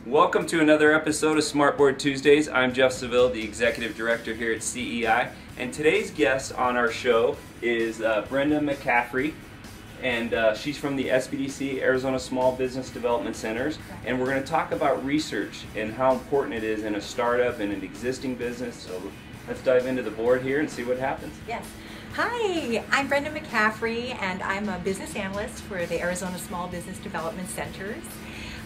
Welcome to another episode of Smartboard Tuesdays. I'm Jeff Seville, the Executive Director here at CEI, and today's guest on our show is Brenda McCaffrey, and she's from the SBDC, Arizona Small Business Development Centers, and we're going to talk about research and how important it is in a startup and an existing business. So let's dive into the board here and see what happens. Yes. Hi, I'm Brenda McCaffrey, and I'm a business analyst for the Arizona Small Business Development Centers.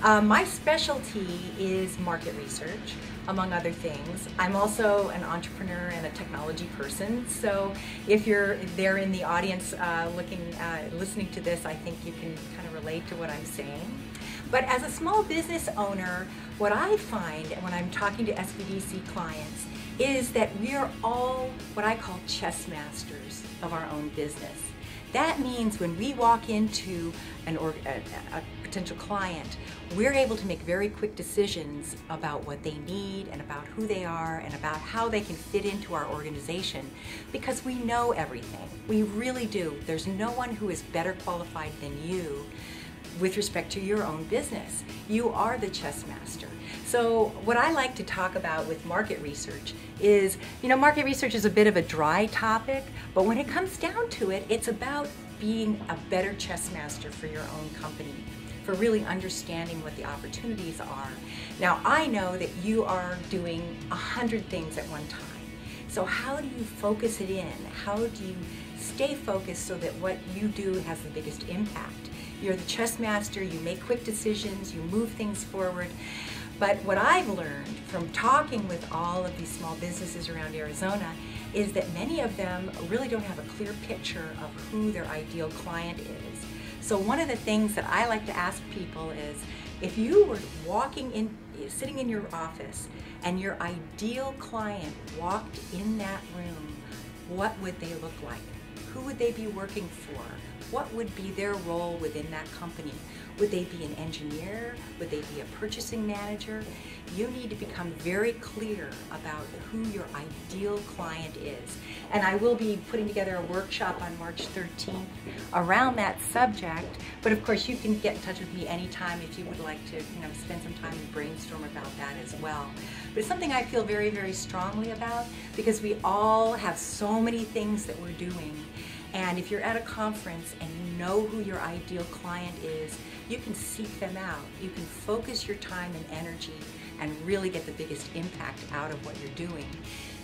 My specialty is market research, among other things. I'm also an entrepreneur and a technology person, so if you're there in the audience listening to this, I think you can kind of relate to what I'm saying. But as a small business owner, what I find when I'm talking to SBDC clients is that we are all what I call chess masters of our own business. That means when we walk into a potential client, we're able to make very quick decisions about what they need and about who they are and about how they can fit into our organization, because we know everything. We really do. There's no one who is better qualified than you with respect to your own business. You are the chess master. So what I like to talk about with market research is, market research is a bit of a dry topic, but when it comes down to it, it's about being a better chess master for your own company, for really understanding what the opportunities are. Now, I know that you are doing 100 things at one time. So how do you focus it in? How do you stay focused so that what you do has the biggest impact? You're the chess master, you make quick decisions, you move things forward. But what I've learned from talking with all of these small businesses around Arizona is that many of them really don't have a clear picture of who their ideal client is. So one of the things that I like to ask people is, if you were sitting in your office and your ideal client walked in that room, what would they look like? Who would they be working for? What would be their role within that company? Would they be an engineer? Would they be a purchasing manager? You need to become very clear about who your ideal client is. And I will be putting together a workshop on March 13th around that subject. But of course, you can get in touch with me anytime if you would like to, spend some time and brainstorm about that as well. But it's something I feel very, very strongly about, because we all have so many things that we're doing. And if you're at a conference and you know who your ideal client is, you can seek them out. You can focus your time and energy and really get the biggest impact out of what you're doing.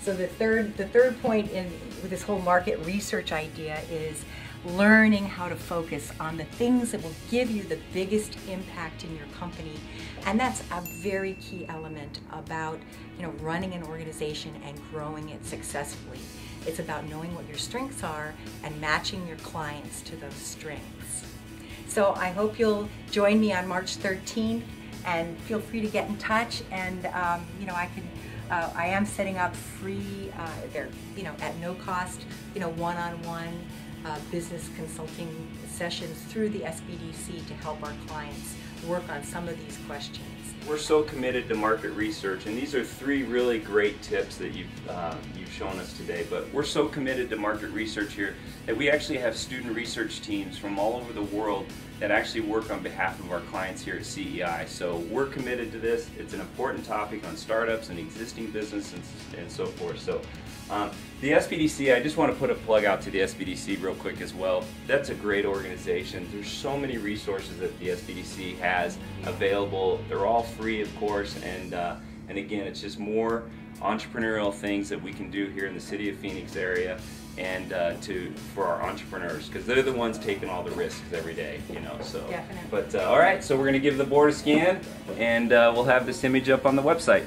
So the third point with this whole market research idea is learning how to focus on the things that will give you the biggest impact in your company. And that's a very key element about running an organization and growing it successfully. It's about knowing what your strengths are and matching your clients to those strengths. So I hope you'll join me on March 13th, and feel free to get in touch. And I am setting up free, at no cost, one-on-one business consulting sessions through the SBDC to help our clients work on some of these questions. We're so committed to market research, and these are three really great tips that you've shown us today, but we're so committed to market research here that we actually have student research teams from all over the world that actually work on behalf of our clients here at CEI. So we're committed to this. It's an important topic on startups and existing business and so forth. So the SBDC, I just want to put a plug out to the SBDC real quick as well. That's a great organization. There's so many resources that the SBDC has available. They're all free, of course, and again, it's just more entrepreneurial things that we can do here in the city of Phoenix area, and for our entrepreneurs, because they're the ones taking all the risks every day, So. Definitely. But all right, so we're going to give the board a scan, and we'll have this image up on the website.